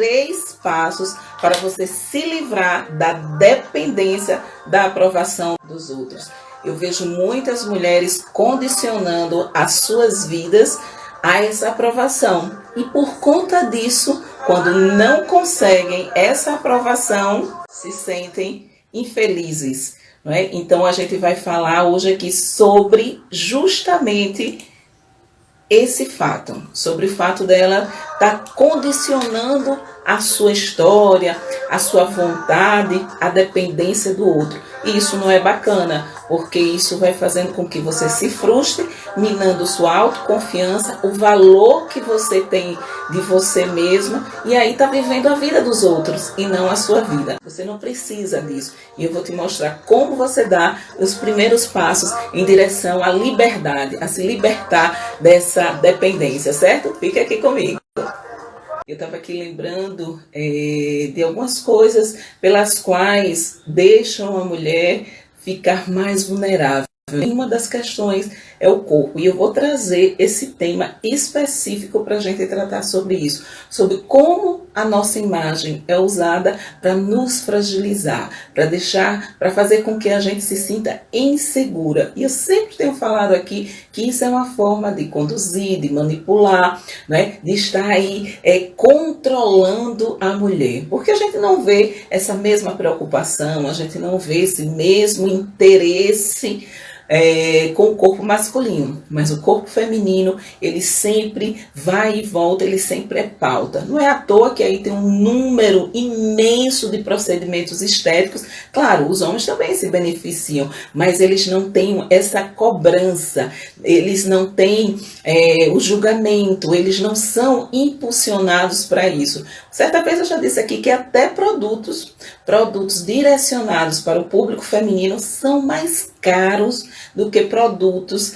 3 passos para você se livrar da dependência da aprovação dos outros. Eu vejo muitas mulheres condicionando as suas vidas a essa aprovação. E por conta disso, quando não conseguem essa aprovação, se sentem infelizes, não é? Então a gente vai falar hoje aqui sobre justamente esse fato, sobre o fato dela estar condicionando a sua história, a sua vontade, a dependência do outro. E isso não é bacana, porque isso vai fazendo com que você se frustre, minando sua autoconfiança, o valor que você tem de você mesma, e aí está vivendo a vida dos outros e não a sua vida. Você não precisa disso. E eu vou te mostrar como você dá os primeiros passos em direção à liberdade, a se libertar dessa dependência, certo? Fica aqui comigo. Eu estava aqui lembrando de algumas coisas pelas quais deixam a mulher ficar mais vulnerável. Uma das questões é o corpo, e eu vou trazer esse tema específico para a gente tratar sobre isso, sobre como a nossa imagem é usada para nos fragilizar, para fazer com que a gente se sinta insegura. E eu sempre tenho falado aqui que isso é uma forma de conduzir, de manipular, né? De estar aí controlando a mulher, porque a gente não vê essa mesma preocupação, a gente não vê esse mesmo interesse com o corpo masculino, mas o corpo feminino, ele sempre vai e volta, ele sempre é pauta. Não é à toa que aí tem um número imenso de procedimentos estéticos. Claro, os homens também se beneficiam, mas eles não têm essa cobrança, eles não têm o julgamento, eles não são impulsionados para isso. Certa vez eu já disse aqui que até produtos direcionados para o público feminino são mais caros do que produtos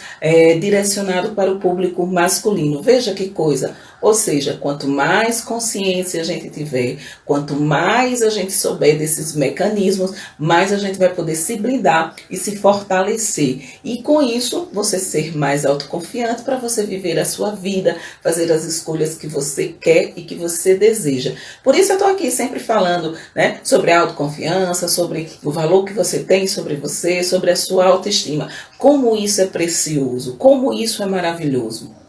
direcionados para o público masculino. Veja que coisa. Ou seja, quanto mais consciência a gente tiver, quanto mais a gente souber desses mecanismos, mais a gente vai poder se blindar e se fortalecer. E com isso, você ser mais autoconfiante para você viver a sua vida, fazer as escolhas que você quer e que você deseja. Por isso eu estou aqui sempre falando, né, sobre a autoconfiança, sobre o valor que você tem sobre você, sobre a sua autoestima. Como isso é precioso, como isso é maravilhoso.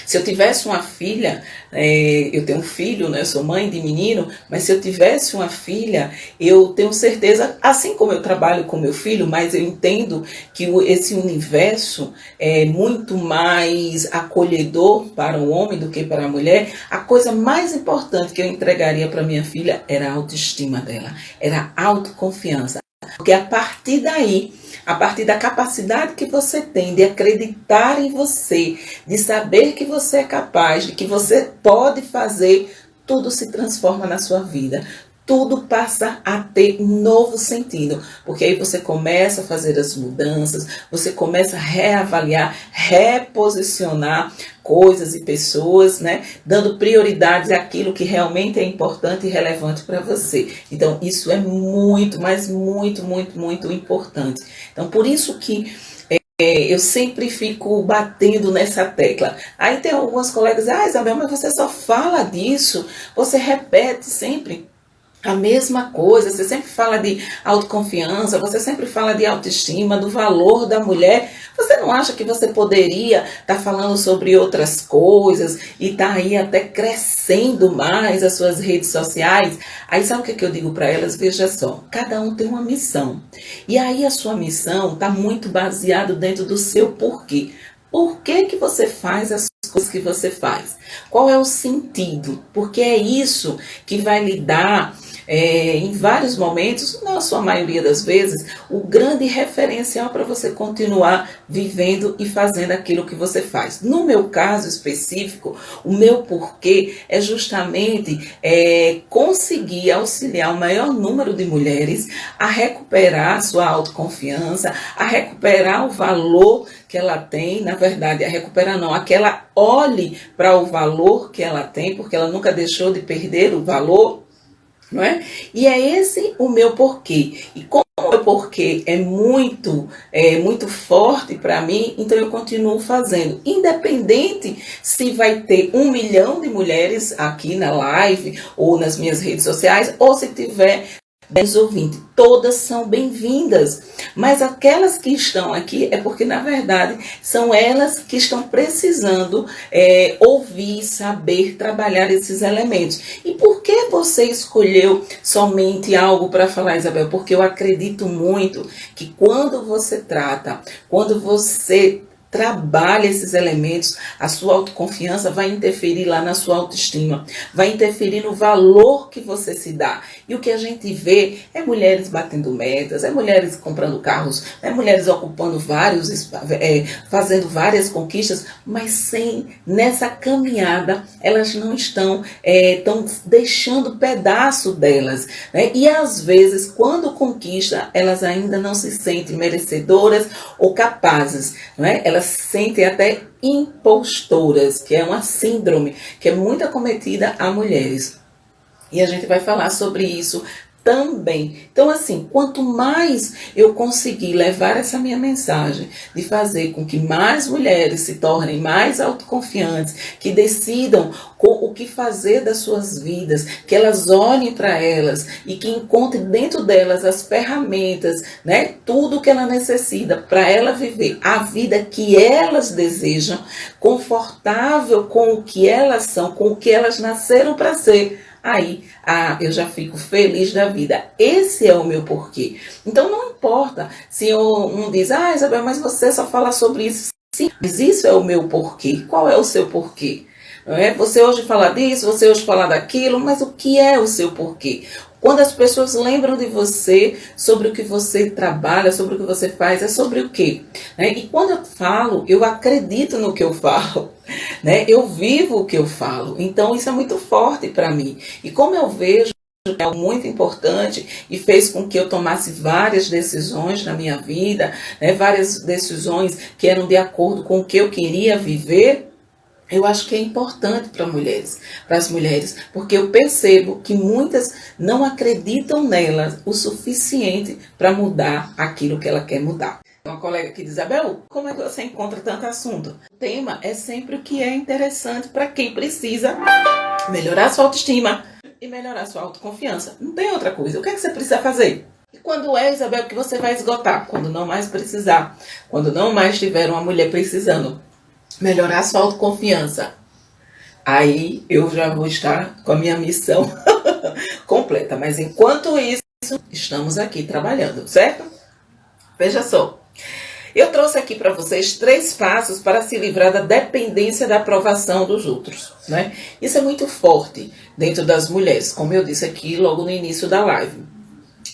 Se eu tivesse uma filha, eu tenho um filho, né, eu sou mãe de menino, mas se eu tivesse uma filha, eu tenho certeza, assim como eu trabalho com meu filho, mas eu entendo que esse universo é muito mais acolhedor para o homem do que para a mulher. A coisa mais importante que eu entregaria para minha filha era a autoestima dela, era a autoconfiança. Porque a partir daí, a partir da capacidade que você tem de acreditar em você, de saber que você é capaz, de que você pode fazer, tudo se transforma na sua vida. Tudo passa a ter um novo sentido, porque aí você começa a fazer as mudanças, você começa a reavaliar, reposicionar coisas e pessoas, né? Dando prioridade àquilo que realmente é importante e relevante para você. Então, isso é muito, mas muito, muito, muito importante. Então, por isso que eu sempre fico batendo nessa tecla. Aí tem algumas colegas, Isabel, mas você só fala disso, você repete sempre a mesma coisa, você sempre fala de autoconfiança, você sempre fala de autoestima, do valor da mulher. Você não acha que você poderia estar falando sobre outras coisas e estar aí até crescendo mais as suas redes sociais? Aí sabe o que eu digo para elas? Veja só, cada um tem uma missão. E aí a sua missão está muito baseada dentro do seu porquê. Por que você faz as coisas que você faz? Qual é o sentido? Porque é isso que vai lhe dar, em vários momentos, na sua maioria das vezes, o grande referencial para você continuar vivendo e fazendo aquilo que você faz. No meu caso específico, o meu porquê é justamente conseguir auxiliar o maior número de mulheres a recuperar a sua autoconfiança, a recuperar o valor que ela tem, na verdade, a recuperar não, a que ela olhe para o valor que ela tem, porque ela nunca deixou de perder o valor, não é? E é esse o meu porquê. E como porque muito forte para mim, então eu continuo fazendo, independente se vai ter 1 milhão de mulheres aqui na live ou nas minhas redes sociais, ou se tiver 10 ou 20, todas são bem-vindas, mas aquelas que estão aqui é porque, na verdade, são elas que estão precisando ouvir, saber, trabalhar esses elementos. E por que você escolheu somente algo para falar, Isabel? Porque eu acredito muito que quando você trabalha esses elementos, a sua autoconfiança vai interferir lá na sua autoestima, vai interferir no valor que você se dá. E o que a gente vê é mulheres batendo metas, é mulheres comprando carros, é mulheres ocupando fazendo várias conquistas, mas nessa caminhada, elas não estão deixando pedaço delas, né? E às vezes, quando conquista, elas ainda não se sentem merecedoras ou capazes, né? Elas se sentem até impostoras, que é uma síndrome que é muito acometida a mulheres. E a gente vai falar sobre isso também. Então, assim, quanto mais eu conseguir levar essa minha mensagem de fazer com que mais mulheres se tornem mais autoconfiantes, que decidam o que fazer das suas vidas, que elas olhem para elas e que encontrem dentro delas as ferramentas, né, tudo que ela necessita para ela viver a vida que elas desejam, confortável com o que elas são, com o que elas nasceram para ser. Aí, eu já fico feliz da vida. Esse é o meu porquê. Então, não importa se um diz, Isabel, mas você só fala sobre isso. Sim, mas isso é o meu porquê. Qual é o seu porquê? Não é? Você hoje fala disso, você hoje fala daquilo, mas o que é o seu porquê? Quando as pessoas lembram de você, sobre o que você trabalha, sobre o que você faz, é sobre o quê? Né? E quando eu falo, eu acredito no que eu falo, né? Eu vivo o que eu falo, então isso é muito forte para mim. E como eu vejo, é algo muito importante e fez com que eu tomasse várias decisões na minha vida, né? Várias decisões que eram de acordo com o que eu queria viver. Eu acho que é importante para as mulheres, porque eu percebo que muitas não acreditam nelas o suficiente para mudar aquilo que ela quer mudar. Uma colega que diz, Isabel, como é que você encontra tanto assunto? O tema é sempre o que é interessante para quem precisa melhorar sua autoestima e melhorar sua autoconfiança. Não tem outra coisa. O que é que você precisa fazer? E quando é, Isabel, que você vai esgotar? Quando não mais precisar. Quando não mais tiver uma mulher precisando melhorar sua autoconfiança. Aí eu já vou estar com a minha missão completa. Mas enquanto isso, estamos aqui trabalhando, certo? Veja só. Eu trouxe aqui para vocês 3 passos para se livrar da dependência da aprovação dos outros, né? Isso é muito forte dentro das mulheres, como eu disse aqui logo no início da live.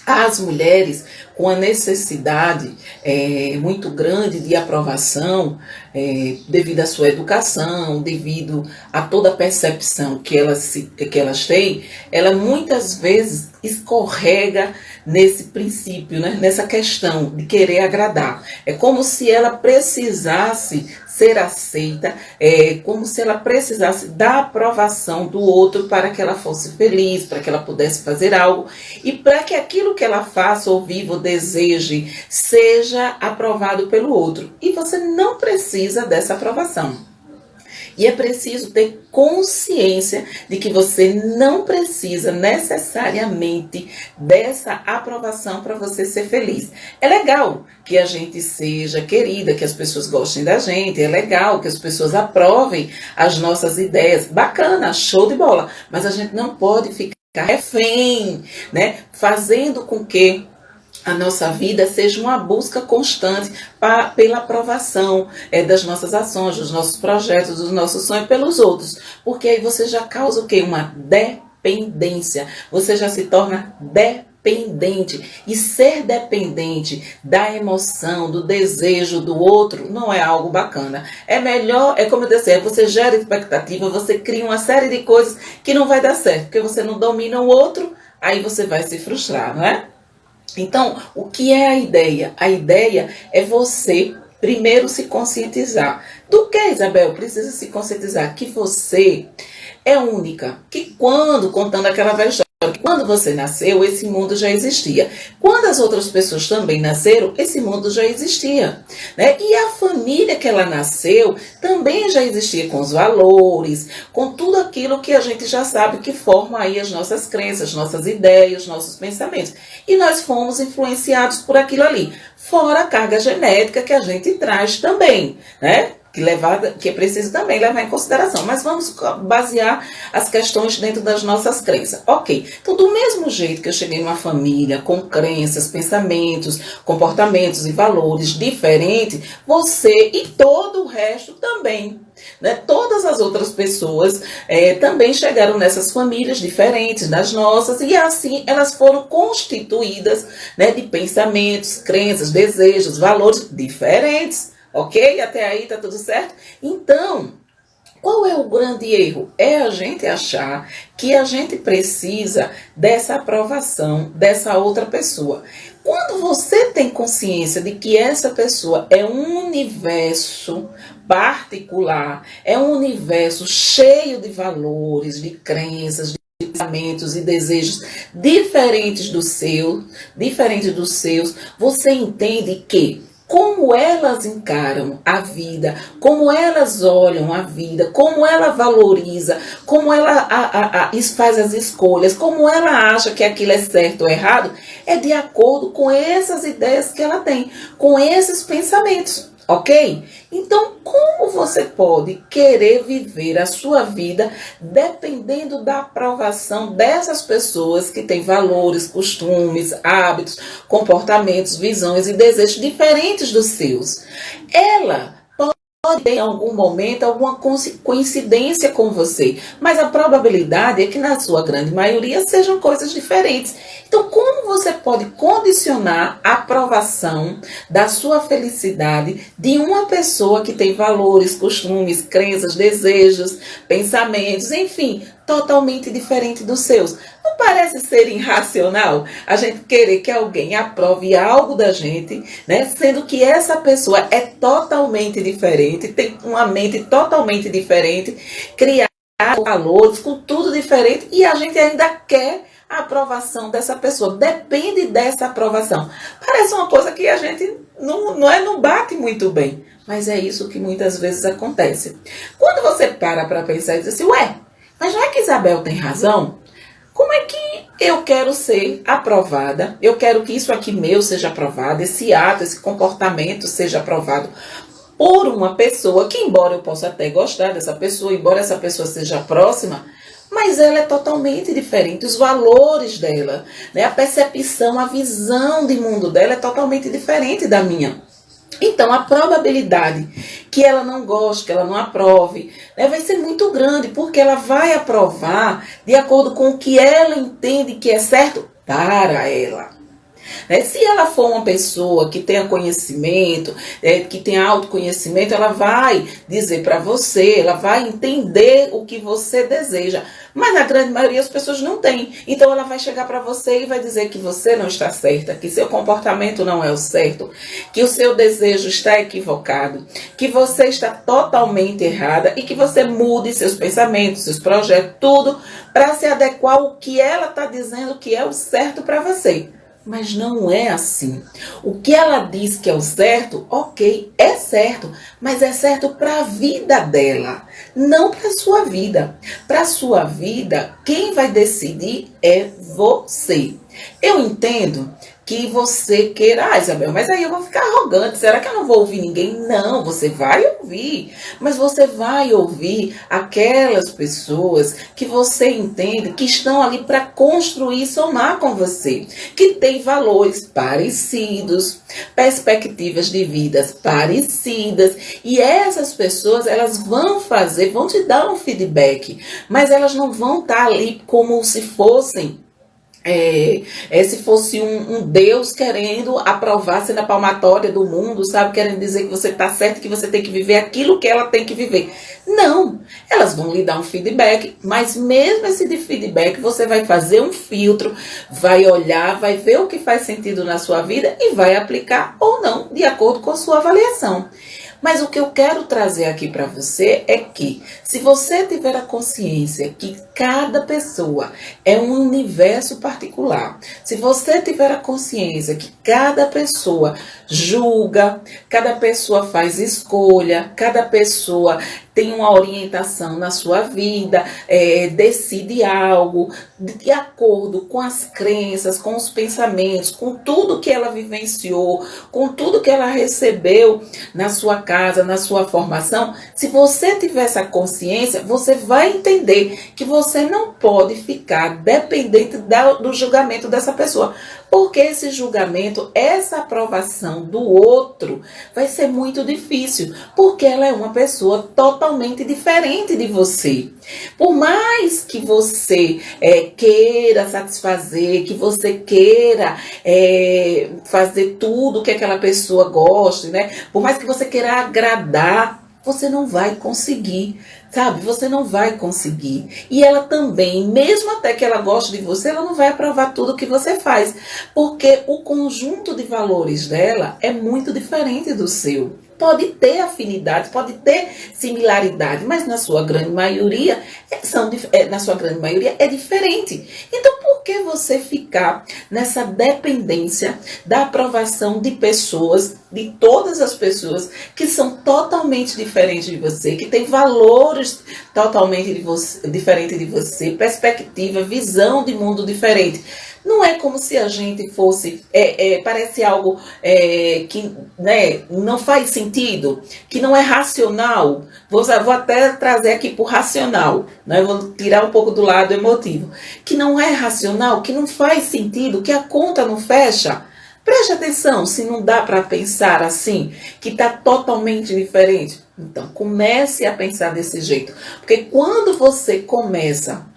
As mulheres com a necessidade muito grande de aprovação, devido à sua educação, devido a toda a percepção que elas têm, ela muitas vezes escorrega nesse princípio, né? Nessa questão de querer agradar. É como se ela precisasse ser aceita, como se ela precisasse da aprovação do outro para que ela fosse feliz, para que ela pudesse fazer algo e para que aquilo que ela faça ou viva ou deseje seja aprovado pelo outro. E você não precisa dessa aprovação. E é preciso ter consciência de que você não precisa necessariamente dessa aprovação para você ser feliz. É legal que a gente seja querida, que as pessoas gostem da gente, é legal que as pessoas aprovem as nossas ideias. Bacana, show de bola. Mas a gente não pode ficar refém, né? Fazendo com que a nossa vida seja uma busca constante pela aprovação das nossas ações, dos nossos projetos, dos nossos sonhos pelos outros. Porque aí você já causa o quê? Uma dependência. Você já se torna dependente. E ser dependente da emoção, do desejo do outro, não é algo bacana. É melhor, como eu disse, você gera expectativa, você cria uma série de coisas que não vai dar certo. Porque você não domina o outro, aí você vai se frustrar, não é? Então, o que é a ideia? A ideia é você primeiro se conscientizar. Do que, Isabel? Precisa se conscientizar que você é única. Que quando, contando aquela velha história, Quando você nasceu, esse mundo já existia. Quando as outras pessoas também nasceram, esse mundo já existia, né? E a família que ela nasceu também já existia, com os valores, com tudo aquilo que a gente já sabe que forma aí as nossas crenças, nossas ideias, nossos pensamentos. E nós fomos influenciados por aquilo ali. Fora a carga genética que a gente traz também, né? Que é preciso também levar em consideração. Mas vamos basear as questões dentro das nossas crenças. Ok, então do mesmo jeito que eu cheguei numa família com crenças, pensamentos, comportamentos e valores diferentes, você e todo o resto também. Né? Todas as outras pessoas também chegaram nessas famílias diferentes das nossas e assim elas foram constituídas, né, de pensamentos, crenças, desejos, valores diferentes. Ok? Até aí tá tudo certo? Então, qual é o grande erro? É a gente achar que a gente precisa dessa aprovação dessa outra pessoa. Quando você tem consciência de que essa pessoa é um universo particular, é um universo cheio de valores, de crenças, de pensamentos e desejos diferentes dos seus, você entende que como elas encaram a vida, como elas olham a vida, como ela valoriza, como ela faz as escolhas, como ela acha que aquilo é certo ou errado, é de acordo com essas ideias que ela tem, com esses pensamentos. Ok? Então, como você pode querer viver a sua vida dependendo da aprovação dessas pessoas que têm valores, costumes, hábitos, comportamentos, visões e desejos diferentes dos seus? Ela pode ter em algum momento alguma coincidência com você, mas a probabilidade é que na sua grande maioria sejam coisas diferentes. Então, como você pode condicionar a aprovação da sua felicidade de uma pessoa que tem valores, costumes, crenças, desejos, pensamentos, enfim, totalmente diferente dos seus? Não parece ser irracional a gente querer que alguém aprove algo da gente, né? Sendo que essa pessoa é totalmente diferente, tem uma mente totalmente diferente, criar valores com tudo diferente e a gente ainda quer a aprovação dessa pessoa, depende dessa aprovação. Parece uma coisa que a gente não bate muito bem, mas é isso que muitas vezes acontece. Quando você para pensar e diz assim, ué, mas não é que Isabel tem razão? Como é que eu quero ser aprovada? Eu quero que isso aqui meu seja aprovado, esse ato, esse comportamento seja aprovado por uma pessoa que, embora eu possa até gostar dessa pessoa, embora essa pessoa seja próxima, mas ela é totalmente diferente, os valores dela, né? A percepção, a visão de mundo dela é totalmente diferente da minha. Então, a probabilidade que ela não goste, que ela não aprove, né, vai ser muito grande, porque ela vai aprovar de acordo com o que ela entende que é certo para ela. Né? Se ela for uma pessoa que tenha conhecimento, que tenha autoconhecimento, ela vai dizer para você, ela vai entender o que você deseja. Mas na grande maioria as pessoas não têm. Então ela vai chegar para você e vai dizer que você não está certa, que seu comportamento não é o certo, que o seu desejo está equivocado, que você está totalmente errada e que você mude seus pensamentos, seus projetos, tudo para se adequar ao que ela está dizendo que é o certo para você. Mas não é assim. O que ela diz que é o certo, ok, é certo, mas é certo para a vida dela, não para a sua vida. Para a sua vida, quem vai decidir é você. Eu entendo que você queira, Isabel, mas aí eu vou ficar arrogante, será que eu não vou ouvir ninguém? Não, você vai ouvir, mas você vai ouvir aquelas pessoas que você entende que estão ali para construir e somar com você, que têm valores parecidos, perspectivas de vidas parecidas, e essas pessoas, elas vão te dar um feedback, mas elas não vão estar ali como se fossem se fosse um Deus querendo aprovar, sendo a palmatória do mundo, sabe? Querendo dizer que você está certo, que você tem que viver aquilo que ela tem que viver. Não, elas vão lhe dar um feedback, mas mesmo esse de feedback, você vai fazer um filtro, vai olhar, vai ver o que faz sentido na sua vida e vai aplicar ou não, de acordo com a sua avaliação. Mas o que eu quero trazer aqui para você é que, se você tiver a consciência que cada pessoa é um universo particular, se você tiver a consciência que cada pessoa julga, cada pessoa faz escolha, cada pessoa tem uma orientação na sua vida, decide algo de acordo com as crenças, com os pensamentos, com tudo que ela vivenciou, com tudo que ela recebeu na sua casa, na sua formação. Se você tiver essa consciência, você vai entender que você não pode ficar dependente do julgamento dessa pessoa. Porque esse julgamento, essa aprovação do outro vai ser muito difícil, porque ela é uma pessoa totalmente diferente de você. Por mais que você queira satisfazer, que você queira fazer tudo que aquela pessoa goste, né? Por mais que você queira agradar, você não vai conseguir, sabe? Você não vai conseguir. E ela também, mesmo até que ela goste de você, ela não vai aprovar tudo que você faz. Porque o conjunto de valores dela é muito diferente do seu. Pode ter afinidade, pode ter similaridade, mas na sua grande maioria é diferente. Então, por que você ficar nessa dependência da aprovação de pessoas, de todas as pessoas que são totalmente diferentes de você, que têm valores totalmente diferentes de você, perspectiva, visão de mundo diferente? Não é como se a gente fosse, parece algo que, né, não faz sentido, que não é racional. Vou até trazer aqui para o racional, né? Vou tirar um pouco do lado emotivo. Que não é racional, que não faz sentido, que a conta não fecha. Preste atenção, se não dá para pensar assim, que está totalmente diferente. Então, comece a pensar desse jeito. Porque quando você começa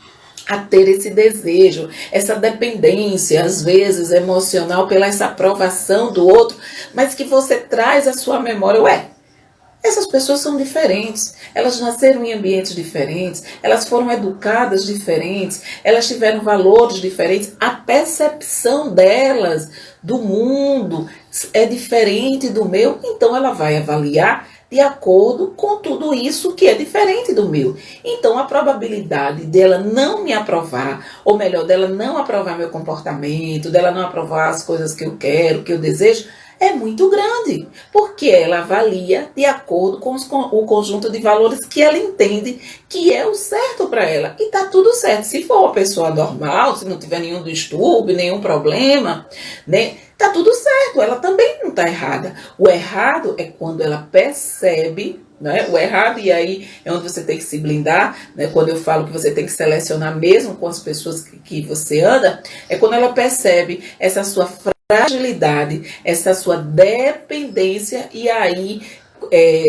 a ter esse desejo, essa dependência, às vezes emocional, pela essa aprovação do outro, mas que você traz à sua memória, essas pessoas são diferentes, elas nasceram em ambientes diferentes, elas foram educadas diferentes, elas tiveram valores diferentes, a percepção delas do mundo é diferente do meu, então ela vai avaliar de acordo com tudo isso que é diferente do meu. Então, a probabilidade dela não me aprovar, ou melhor, dela não aprovar meu comportamento, dela não aprovar as coisas que eu quero, que eu desejo, é muito grande, porque ela avalia de acordo com o conjunto de valores que ela entende que é o certo para ela. E tá tudo certo. Se for uma pessoa normal, se não tiver nenhum distúrbio, nenhum problema, né? Tá tudo certo, ela também não tá errada. O errado é quando ela percebe, né? O errado, e aí é onde você tem que se blindar, né? Quando eu falo que você tem que selecionar mesmo com as pessoas que você anda, é quando ela percebe essa sua fragilidade, essa sua dependência, e aí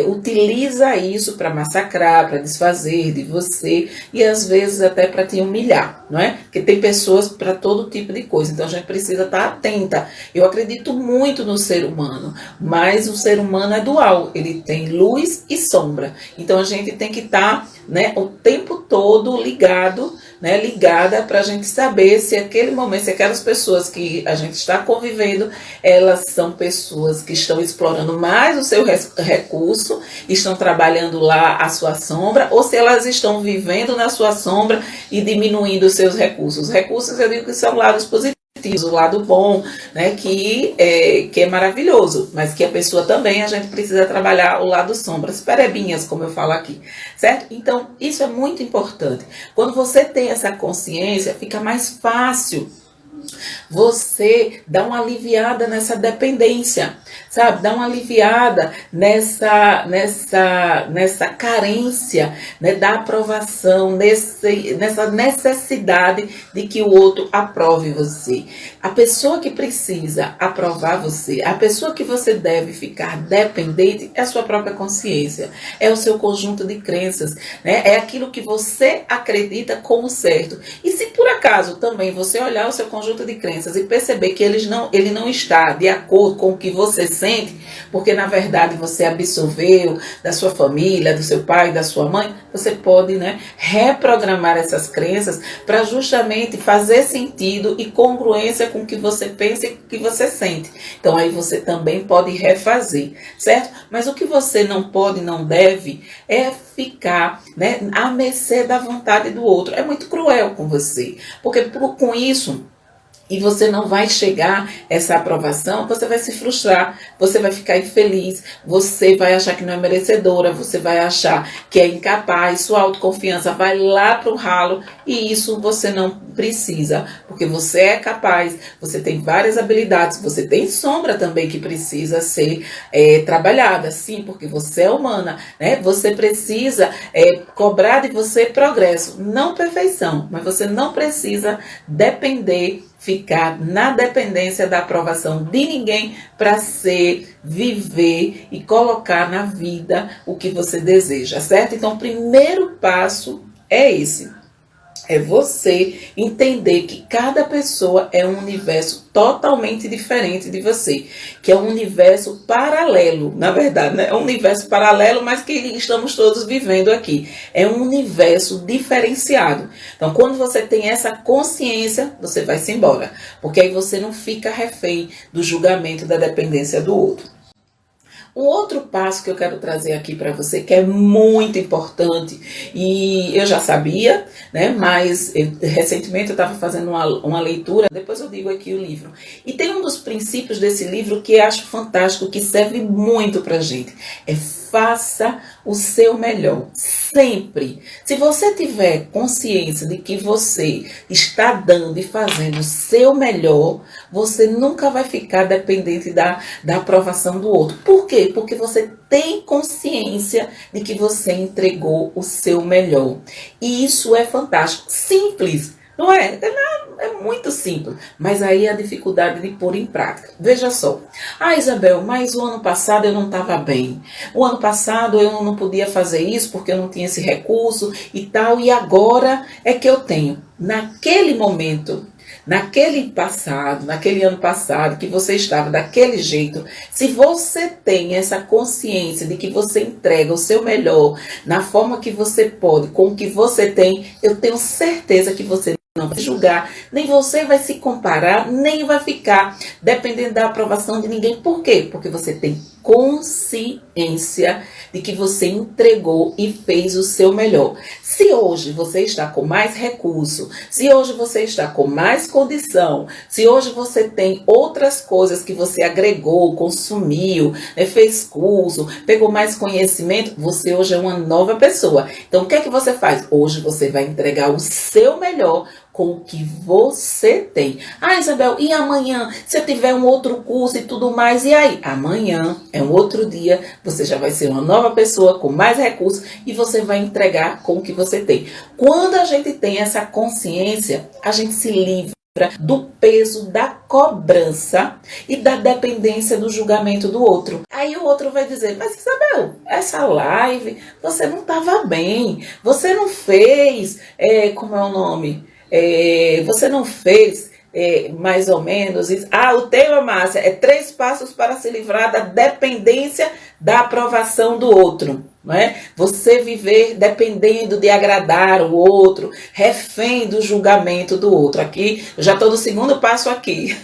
utiliza isso para massacrar, para desfazer de você, e às vezes até para te humilhar, não é? Porque tem pessoas para todo tipo de coisa, então a gente precisa estar atenta. Eu acredito muito no ser humano, mas o ser humano é dual, ele tem luz e sombra, então a gente tem que estar, né, o tempo todo ligado, né, ligada, para a gente saber se aquele momento, se aquelas pessoas que a gente está convivendo, elas são pessoas que estão explorando mais o seu recurso, estão trabalhando lá a sua sombra, ou se elas estão vivendo na sua sombra e diminuindo os seus recursos. Os recursos, eu digo que são lados positivos, o lado bom, né, que é maravilhoso, mas que a pessoa também, a gente precisa trabalhar o lado sombra, as perebinhas, como eu falo aqui, certo? Então, isso é muito importante. Quando você tem essa consciência, fica mais fácil você dá uma aliviada nessa dependência, sabe? Dá uma aliviada nessa carência, né, da aprovação, nessa necessidade de que o outro aprove você. A pessoa que precisa aprovar você, a pessoa que você deve ficar dependente é a sua própria consciência, é o seu conjunto de crenças, né? É aquilo que você acredita como certo. E se por acaso também você olhar o seu conjunto conjunto de crenças e perceber que ele não está de acordo com o que você sente, porque na verdade você absorveu da sua família, do seu pai, da sua mãe, você pode, né, reprogramar essas crenças para justamente fazer sentido e congruência com o que você pensa e o que você sente. Então aí você também pode refazer, certo? Mas o que você não pode, não deve, é ficar, né, à mercê da vontade do outro. É muito cruel com você, porque com isso, e você não vai chegar a essa aprovação, você vai se frustrar, você vai ficar infeliz, você vai achar que não é merecedora, você vai achar que é incapaz, sua autoconfiança vai lá para o ralo, e isso você não precisa, porque você é capaz, você tem várias habilidades, você tem sombra também que precisa ser trabalhada, sim, porque você é humana, né? Você precisa cobrar de você progresso, não perfeição, mas você não precisa depender, ficar na dependência da aprovação de ninguém para ser, viver e colocar na vida o que você deseja, certo? Então, o primeiro passo é esse. É você entender que cada pessoa é um universo totalmente diferente de você, que é um universo paralelo, na verdade, né? É um universo paralelo, mas que estamos todos vivendo aqui. É um universo diferenciado. Então, quando você tem essa consciência, você vai se embora, porque aí você não fica refém do julgamento, da dependência do outro. Um outro passo que eu quero trazer aqui para você, que é muito importante, e eu já sabia, né, mas recentemente eu estava fazendo uma leitura, depois eu digo aqui o livro. E tem um dos princípios desse livro que eu acho fantástico, que serve muito para a gente. É faça o seu melhor, sempre. Se você tiver consciência de que você está dando e fazendo o seu melhor, você nunca vai ficar dependente da aprovação do outro. Por quê? Porque você tem consciência de que você entregou o seu melhor. E isso é fantástico. Simples, não é? É muito simples. Mas aí a dificuldade de pôr em prática. Veja só. Ah, Isabel, mas o ano passado eu não estava bem. O ano passado eu não podia fazer isso porque eu não tinha esse recurso e tal. E agora é que eu tenho. Naquele momento, naquele passado, naquele ano passado, que você estava daquele jeito, se você tem essa consciência de que você entrega o seu melhor na forma que você pode, com o que você tem, eu tenho certeza que você não vai julgar, nem você vai se comparar, nem vai ficar dependendo da aprovação de ninguém. Por quê? Porque você tem consciência de que você entregou e fez o seu melhor. Se hoje você está com mais recurso, se hoje você está com mais condição, se hoje você tem outras coisas que você agregou, consumiu, fez curso, pegou mais conhecimento, você hoje é uma nova pessoa. Então, o que é que você faz? Hoje você vai entregar o seu melhor com o que você tem. Ah, Isabel, e amanhã? Se eu tiver um outro curso e tudo mais, e aí? Amanhã é um outro dia, você já vai ser uma nova pessoa com mais recursos e você vai entregar com o que você tem. Quando a gente tem essa consciência, a gente se livra do peso da cobrança e da dependência do julgamento do outro. Aí o outro vai dizer, mas Isabel, essa live, você não estava bem, você não fez, como é o nome? Você não fez mais ou menos isso. Ah, o tema, Márcia, é 3 passos para se livrar da dependência da aprovação do outro. Não é? Você viver dependendo de agradar o outro, refém do julgamento do outro. Aqui, eu já estou no segundo passo aqui.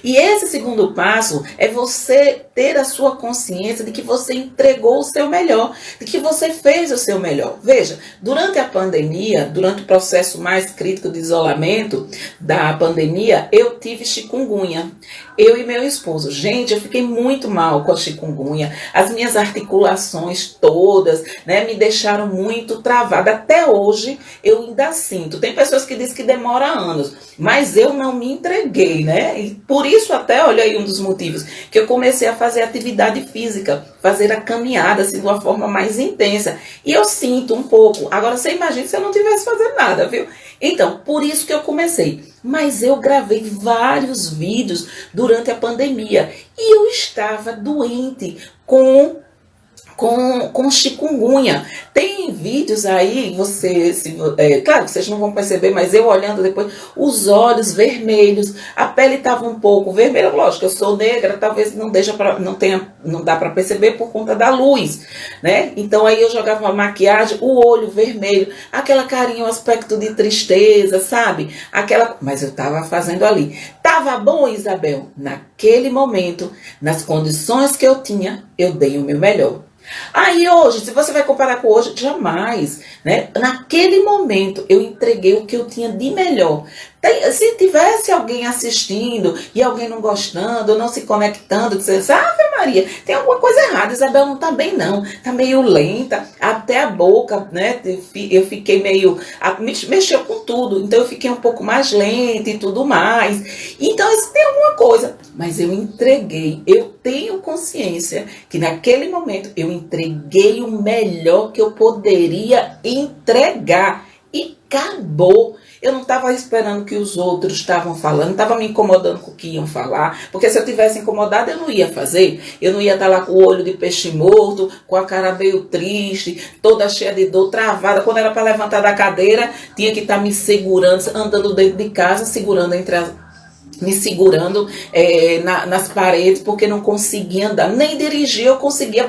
E esse segundo passo é você ter a sua consciência de que você entregou o seu melhor, de que você fez o seu melhor. Veja, durante a pandemia, durante o processo mais crítico de isolamento da pandemia, eu tive chikungunya. Eu e meu esposo. Gente, eu fiquei muito mal com a chikungunya. As minhas articulações todas, né, me deixaram muito travada. Até hoje eu ainda sinto. Tem pessoas que dizem que demora anos, mas eu não me entreguei, né? E por isso até, olha aí um dos motivos, que eu comecei a fazer atividade física, fazer a caminhada assim, de uma forma mais intensa. E eu sinto um pouco. Agora você imagina se eu não tivesse fazendo nada, viu? Então, por isso que eu comecei. Mas eu gravei vários vídeos durante a pandemia e eu estava doente com com chikungunya. Tem vídeos aí, claro que vocês não vão perceber, mas eu olhando depois, os olhos vermelhos, a pele estava um pouco vermelha, lógico, eu sou negra, talvez não dá para perceber por conta da luz, né? Então aí eu jogava uma maquiagem, o olho vermelho, aquela carinha, um aspecto de tristeza, sabe? Mas eu estava fazendo ali. Tava bom, Isabel? Naquele momento, nas condições que eu tinha, eu dei o meu melhor. Aí hoje, se você vai comparar com hoje, jamais, né? Naquele momento eu entreguei o que eu tinha de melhor. Se tivesse alguém assistindo e alguém não gostando, não se conectando, dizendo assim, Ave Maria, tem alguma coisa errada, Isabel não tá bem não, tá meio lenta, até a boca, né? Eu fiquei meio, mexeu com tudo, então eu fiquei um pouco mais lenta e tudo mais. Então isso tem alguma coisa, mas eu entreguei, eu tenho consciência que naquele momento eu entreguei o melhor que eu poderia entregar e acabou. Eu não estava esperando que os outros estavam falando, não estava me incomodando com o que iam falar, porque se eu tivesse incomodado eu não ia fazer, eu não ia estar lá com o olho de peixe morto, com a cara meio triste, toda cheia de dor, travada, quando era para levantar da cadeira, tinha que estar me segurando, andando dentro de casa, me segurando nas paredes, porque não conseguia andar, nem dirigir eu conseguia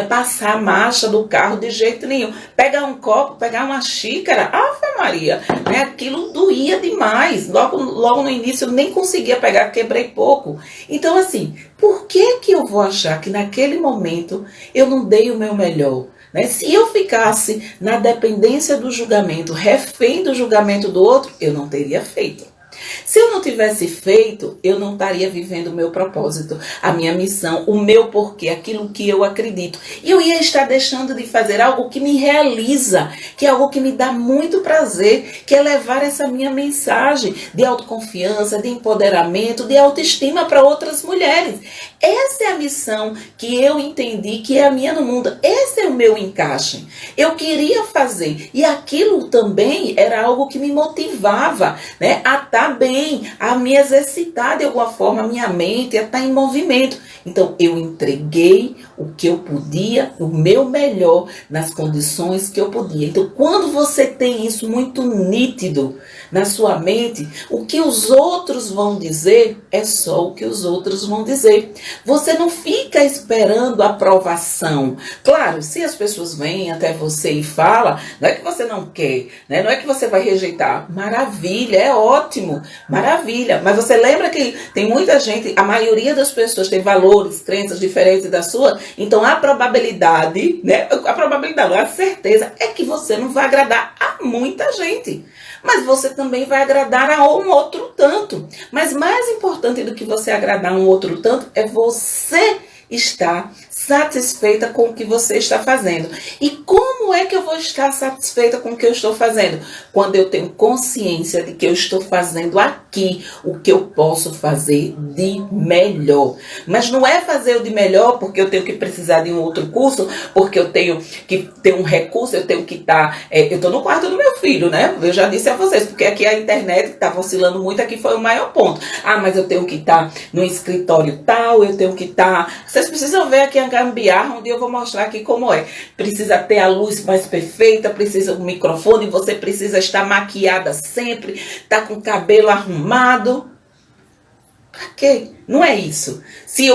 passar a marcha do carro de jeito nenhum. Pegar um copo, pegar uma xícara, Ave Maria, né? Aquilo doía demais. Logo no início eu nem conseguia pegar, quebrei pouco. Então assim, por que eu vou achar que naquele momento eu não dei o meu melhor? Se eu ficasse na dependência do julgamento, refém do julgamento do outro, eu não teria feito. Se eu não tivesse feito, eu não estaria vivendo o meu propósito, a minha missão, o meu porquê, aquilo que eu acredito. E eu ia estar deixando de fazer algo que me realiza, que é algo que me dá muito prazer, que é levar essa minha mensagem de autoconfiança, de empoderamento, de autoestima para outras mulheres. Essa é a missão que eu entendi que é a minha no mundo. Esse é o meu encaixe. Eu queria fazer. E aquilo também era algo que me motivava, né, a estar bem, a me exercitar de alguma forma, a minha mente, a estar em movimento. Então, eu entreguei o que eu podia, o meu melhor, nas condições que eu podia. Então, quando você tem isso muito nítido na sua mente, o que os outros vão dizer é só o que os outros vão dizer. Você não fica esperando aprovação. Claro, se as pessoas vêm até você e falam, não é que você não quer, né? Não é que você vai rejeitar. Maravilha, é ótimo, maravilha. Mas você lembra que tem muita gente, a maioria das pessoas tem valores, crenças diferentes da sua, então a probabilidade, né? A certeza é que você não vai agradar a muita gente. Mas você também vai agradar a um outro tanto. Mas mais importante do que você agradar a um outro tanto é você estar satisfeita com o que você está fazendo. E como é que eu vou estar satisfeita com o que eu estou fazendo? Quando eu tenho consciência de que eu estou fazendo aqui o que eu posso fazer de melhor. Mas não é fazer o de melhor porque eu tenho que precisar de um outro curso, porque eu tenho que ter um recurso, eu tenho que estar... eu estou no quarto do meu filho, né? Eu já disse a vocês, porque aqui a internet estava oscilando muito, aqui foi o maior ponto. Mas eu tenho que estar no escritório tal, eu tenho que estar... Vocês precisam ver aqui a gambiarra, um dia eu vou mostrar aqui como é. Precisa ter a luz mais perfeita, precisa do microfone, você precisa estar maquiada sempre, estar com o cabelo arrumado. Pra quê? Não é isso. Se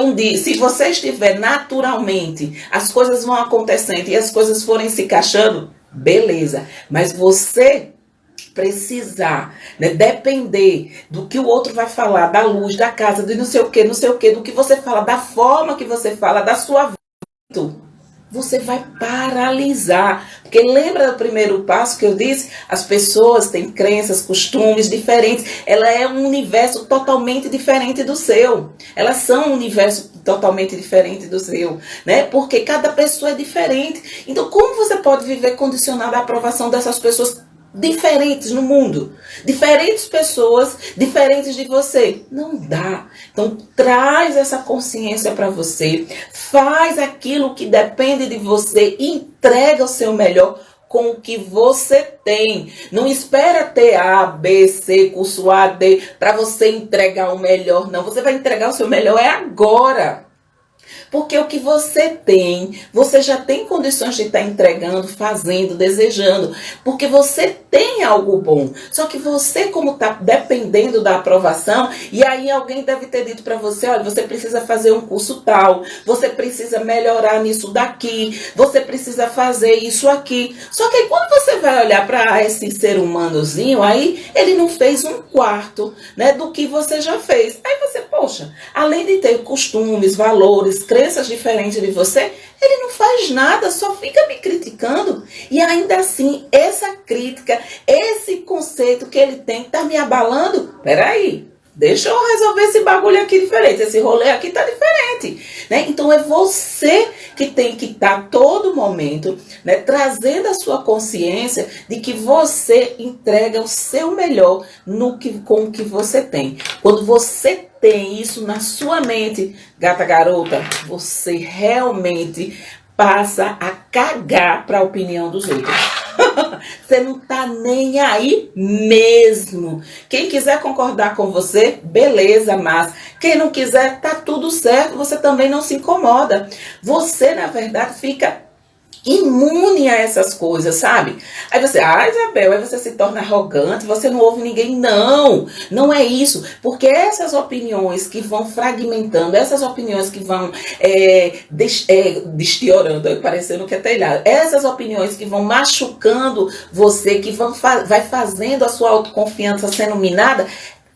você estiver naturalmente, as coisas vão acontecendo e as coisas forem se encaixando, beleza. Mas você precisar, né, depender do que o outro vai falar, da luz, da casa, de não sei o que, do que você fala, da forma que você fala, da sua vida, você vai paralisar. Porque lembra do primeiro passo que eu disse? As pessoas têm crenças, costumes diferentes. Ela é um universo totalmente diferente do seu. Elas são um universo totalmente diferente do seu, né? Porque cada pessoa é diferente. Então, como você pode viver condicionado à aprovação dessas pessoas diferentes no mundo, diferentes pessoas, diferentes de você? Não dá. Então traz essa consciência para você, faz aquilo que depende de você, entrega o seu melhor com o que você tem. Não espera ter A, B, C, curso A, D para você entregar o melhor, não. Você vai entregar o seu melhor agora. Porque o que você tem, você já tem condições de estar entregando, fazendo, desejando. Porque você tem algo bom. Só que você, como está dependendo da aprovação, e aí alguém deve ter dito para você, olha, você precisa fazer um curso tal, você precisa melhorar nisso daqui, você precisa fazer isso aqui. Só que aí quando você vai olhar para esse ser humanozinho, aí ele não fez um quarto, né, do que você já fez. Aí você, poxa, além de ter costumes, valores, crenças diferentes de você, ele não faz nada, só fica me criticando. E ainda assim, essa crítica, esse conceito que ele tem, está me abalando. Peraí, deixa eu resolver esse bagulho aqui diferente. Esse rolê aqui tá diferente, né? Então é você que tem que estar todo momento, né, trazendo a sua consciência de que você entrega o seu melhor com o que você tem. Quando você tem isso na sua mente, gata garota, você realmente passa a cagar para a opinião dos outros. Você não tá nem aí mesmo. Quem quiser concordar com você, beleza, mas quem não quiser, tá tudo certo, você também não se incomoda. Você, na verdade, fica imune a essas coisas, sabe? Aí você, Isabel, aí você se torna arrogante, você não ouve ninguém. Não, não é isso. Porque essas opiniões que vão fragmentando, essas opiniões que vão destiorando, parecendo que é telhado, essas opiniões que vão machucando você, que vai fazendo a sua autoconfiança sendo minada,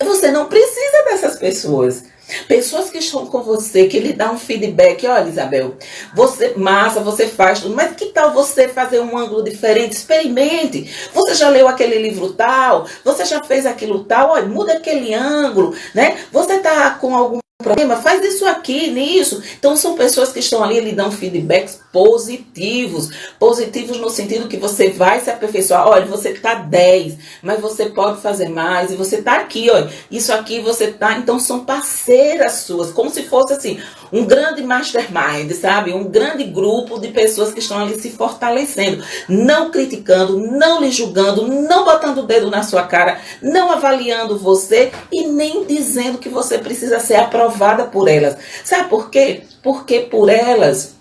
você não precisa dessas pessoas. Pessoas que estão com você, que lhe dão um feedback, olha, Isabel, você massa, você faz tudo, mas que tal você fazer um ângulo diferente? Experimente. Você já leu aquele livro tal? Você já fez aquilo tal? Olha, muda aquele ângulo, né? Você está com algum problema? Faz isso aqui, nisso. Então são pessoas que estão ali e lhe dão feedbacks positivos. Positivos no sentido que você vai se aperfeiçoar. Olha, você está 10, mas você pode fazer mais. E você está aqui, olha. Isso aqui você está. Então são parceiras suas. Como se fosse assim, um grande mastermind, sabe? Um grande grupo de pessoas que estão ali se fortalecendo. Não criticando, não lhe julgando, não botando o dedo na sua cara, não avaliando você e nem dizendo que você precisa ser aprovada por elas. Sabe por quê? Porque por elas,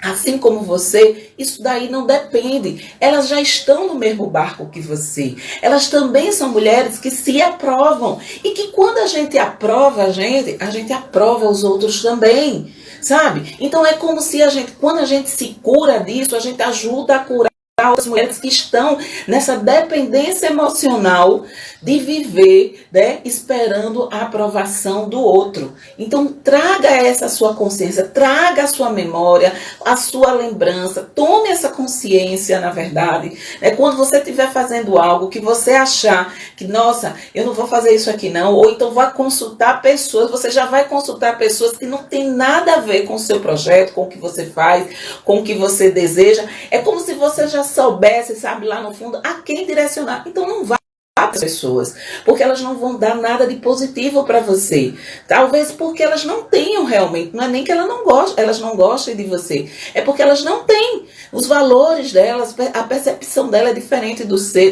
assim como você, isso daí não depende. Elas já estão no mesmo barco que você. Elas também são mulheres que se aprovam. E que quando a gente aprova a gente aprova os outros também. Sabe? Então é como se quando a gente se cura disso, a gente ajuda a curar as mulheres que estão nessa dependência emocional de viver, né, esperando a aprovação do outro. Então traga essa sua consciência, traga a sua memória, a sua lembrança, tome essa consciência, na verdade, né, quando você estiver fazendo algo que você achar que, nossa, eu não vou fazer isso aqui não, ou então vai consultar pessoas, você já vai consultar pessoas que não tem nada a ver com o seu projeto, com o que você faz, com o que você deseja. É como se você já soubesse, sabe, lá no fundo, a quem direcionar. Então não vá para as pessoas, porque elas não vão dar nada de positivo para você. Talvez porque elas não tenham realmente, não é nem que elas não gostem de você, é porque elas não têm os valores delas, a percepção dela é diferente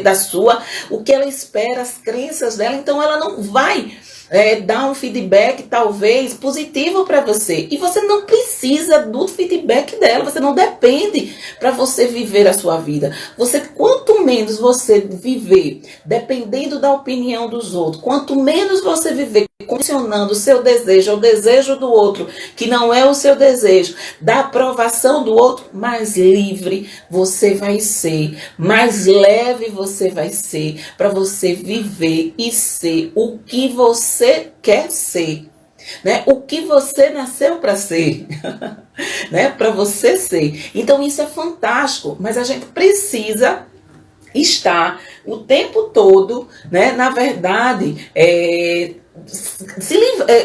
da sua, o que ela espera, as crenças dela, então ela não vai dar um feedback talvez positivo para você. E você não precisa do feedback dela, você não depende para você viver a sua vida. Quanto menos você viver dependendo da opinião dos outros, quanto menos você viver condicionando o seu desejo ao desejo do outro, que não é o seu desejo, da aprovação do outro, mais livre você vai ser, mais leve você vai ser, para você viver e ser o que você quer ser, né? O que você nasceu para ser, né? Para você ser. Então isso é fantástico, mas a gente precisa estar o tempo todo, né? Na verdade,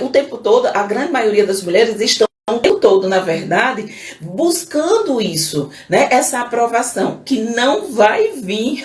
o tempo todo, a grande maioria das mulheres estão o tempo todo, na verdade, buscando isso, né? Essa aprovação, que não vai vir.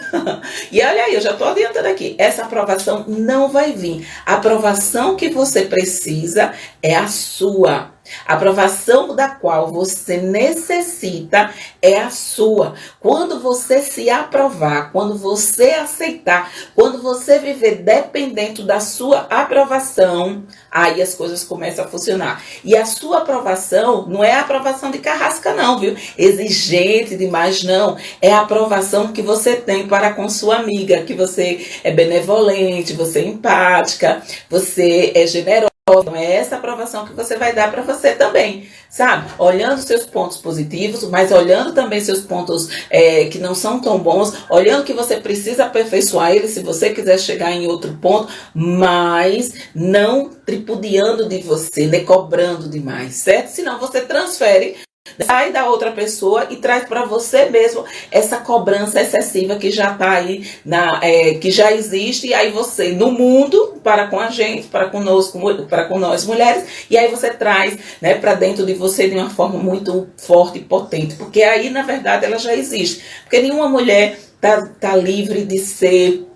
E olha aí, eu já estou adiantando aqui, essa aprovação não vai vir. A aprovação que você precisa é a sua. A aprovação da qual você necessita é a sua. Quando você se aprovar, quando você aceitar, quando você viver dependente da sua aprovação, aí as coisas começam a funcionar. E a sua aprovação não é a aprovação de carrasca não, viu? Exigente demais não. É a aprovação que você tem para com sua amiga, que você é benevolente, você é empática, você é generosa. Então é essa aprovação que você vai dar para você também, sabe? Olhando seus pontos positivos, mas olhando também seus pontos que não são tão bons, olhando que você precisa aperfeiçoar ele se você quiser chegar em outro ponto, mas não tripudiando de você, né? Cobrando demais, certo? Senão você transfere, sai da outra pessoa e traz para você mesmo essa cobrança excessiva que já está aí, que já existe, e aí você, no mundo, para com a gente, para conosco, para com nós mulheres, e aí você traz, né, para dentro de você de uma forma muito forte e potente, porque aí, na verdade, ela já existe. Porque nenhuma mulher tá livre de ser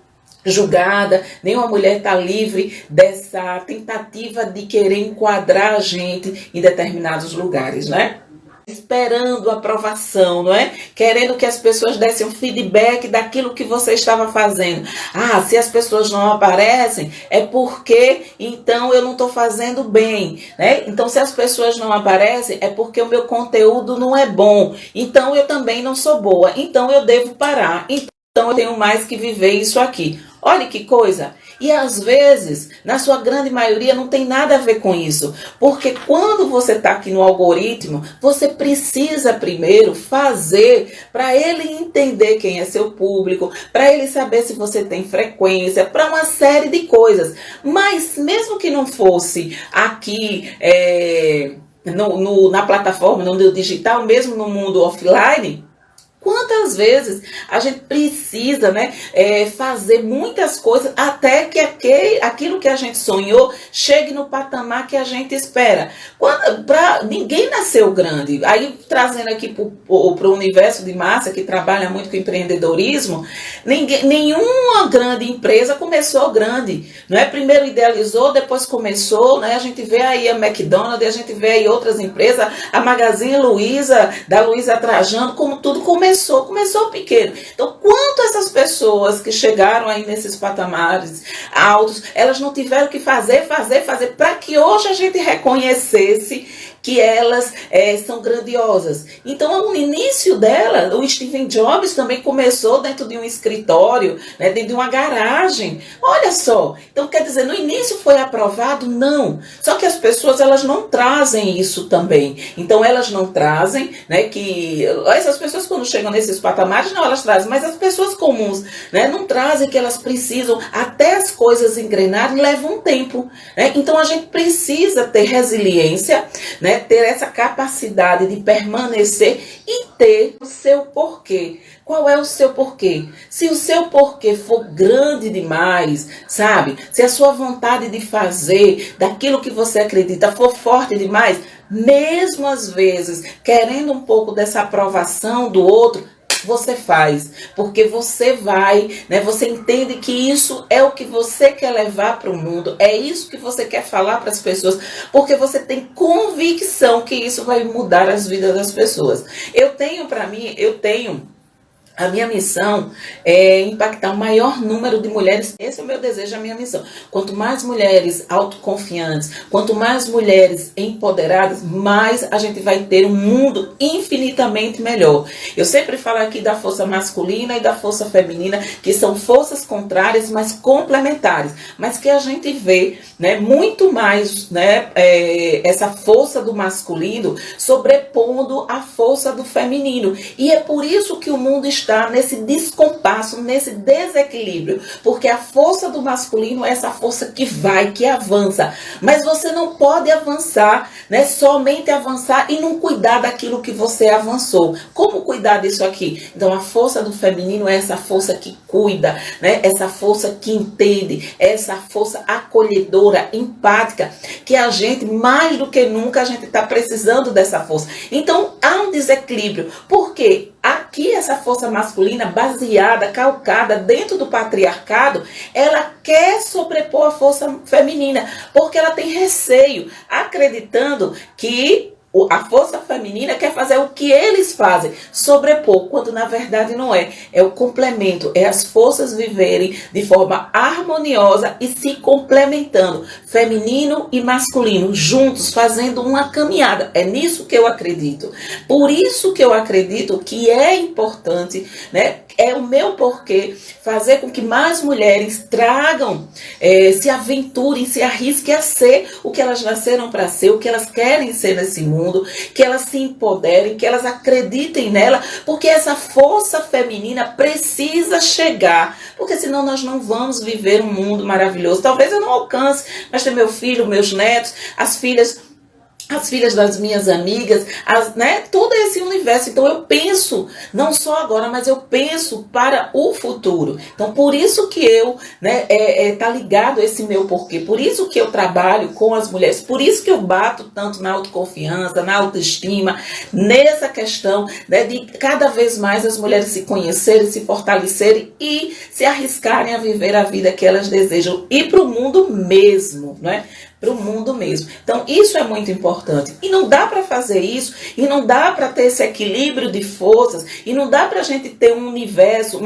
julgada, nenhuma mulher está livre dessa tentativa de querer enquadrar a gente em determinados lugares, né? Esperando aprovação, não é? Querendo que as pessoas dessem um feedback daquilo que você estava fazendo. Ah, se as pessoas não aparecem, é porque então eu não estou fazendo bem, né? Então, se as pessoas não aparecem, é porque o meu conteúdo não é bom. Então, eu também não sou boa. Então, eu devo parar. Então, eu tenho mais que viver isso aqui. Olha que coisa. E às vezes, na sua grande maioria, não tem nada a ver com isso. Porque quando você está aqui no algoritmo, você precisa primeiro fazer para ele entender quem é seu público, para ele saber se você tem frequência, para uma série de coisas. Mas mesmo que não fosse aqui na plataforma, no digital, mesmo no mundo offline, quantas vezes a gente precisa, né, fazer muitas coisas até que aquilo que a gente sonhou chegue no patamar que a gente espera. Ninguém nasceu grande. Aí, trazendo aqui para o universo de Márcia, que trabalha muito com empreendedorismo, nenhuma grande empresa começou grande. Não é? Primeiro idealizou, depois começou. Né? A gente vê aí a McDonald's, a gente vê aí outras empresas, a Magazine Luiza, da Luiza Trajano, como tudo começou pequeno. Então, quanto essas pessoas que chegaram aí nesses patamares altos, elas não tiveram que fazer para que hoje a gente reconhecesse que elas são grandiosas. Então, no início dela, o Steve Jobs também começou dentro de um escritório, né, dentro de uma garagem. Olha só. Então, quer dizer, no início foi aprovado? Não. Só que as pessoas, elas não trazem isso também. Então, elas não trazem, né, que essas pessoas quando chegam nesses patamares, não, elas trazem, mas as pessoas comuns, né, não trazem que elas precisam, até as coisas engrenarem, levam um tempo. Né? Então, a gente precisa ter resiliência, né, ter essa capacidade de permanecer e ter o seu porquê. Qual é o seu porquê? Se o seu porquê for grande demais, sabe? Se a sua vontade de fazer daquilo que você acredita for forte demais, mesmo às vezes querendo um pouco dessa aprovação do outro, você faz, porque você vai, né? Você entende que isso é o que você quer levar para o mundo, é isso que você quer falar para as pessoas, porque você tem convicção que isso vai mudar as vidas das pessoas. A minha missão é impactar o maior número de mulheres. Esse é o meu desejo, a minha missão. Quanto mais mulheres autoconfiantes, quanto mais mulheres empoderadas, mais a gente vai ter um mundo infinitamente melhor. Eu sempre falo aqui da força masculina e da força feminina, que são forças contrárias, mas complementares. Mas que a gente vê, né, muito mais, né, essa força do masculino sobrepondo a força do feminino. E é por isso que o mundo está nesse descompasso, nesse desequilíbrio, porque a força do masculino é essa força que vai, que avança, mas você não pode avançar, né, somente avançar e não cuidar daquilo que você avançou. Como cuidar disso aqui? Então a força do feminino é essa força que cuida, né, essa força que entende, essa força acolhedora, empática, que a gente, mais do que nunca, a gente está precisando dessa força. Então há um desequilíbrio, porque aqui essa força masculina baseada, calcada dentro do patriarcado, ela quer sobrepor a força feminina, porque ela tem receio, acreditando que a força feminina quer fazer o que eles fazem, sobrepor, quando na verdade não é. É o complemento, é as forças viverem de forma harmoniosa e se complementando, feminino e masculino, juntos, fazendo uma caminhada. É nisso que eu acredito. Por isso que eu acredito que é importante, né? É o meu porquê fazer com que mais mulheres tragam, se aventurem, se arrisquem a ser o que elas nasceram para ser, o que elas querem ser nesse mundo, que elas se empoderem, que elas acreditem nela, porque essa força feminina precisa chegar, porque senão nós não vamos viver um mundo maravilhoso. Talvez eu não alcance, mas tem meu filho, meus netos, as filhas das minhas amigas, né, todo esse universo. Então eu penso, não só agora, mas eu penso para o futuro. Então por isso que eu, né, tá ligado esse meu porquê, por isso que eu trabalho com as mulheres, por isso que eu bato tanto na autoconfiança, na autoestima, nessa questão, né, de cada vez mais as mulheres se conhecerem, se fortalecerem e se arriscarem a viver a vida que elas desejam e para o mundo mesmo, né? Para o mundo mesmo. Então isso é muito importante. E não dá para fazer isso, e não dá para ter esse equilíbrio de forças, e não dá para a gente ter um universo,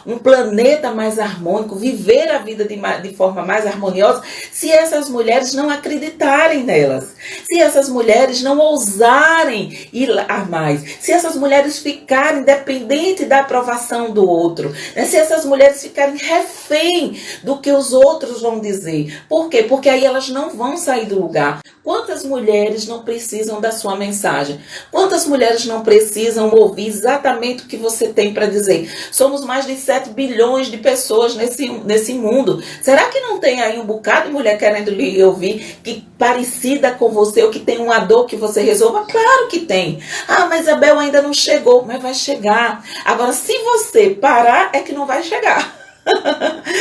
um planeta mais harmônico, viver a vida de forma mais harmoniosa, se essas mulheres não acreditarem nelas, se essas mulheres não ousarem ir a mais, se essas mulheres ficarem dependentes da aprovação do outro, né? Se essas mulheres ficarem refém do que os outros vão dizer. Por quê? Porque aí elas não vão sair do lugar. Quantas mulheres não precisam da sua mensagem? Quantas mulheres não precisam ouvir exatamente o que você tem para dizer? Somos mais de 7 bilhões de pessoas nesse mundo. Será que não tem aí um bocado de mulher querendo lhe ouvir, que parecida com você, ou que tem uma dor que você resolva? Claro que tem. Ah, mas a Bel ainda não chegou. Mas vai chegar. Agora, se você parar, é que não vai chegar.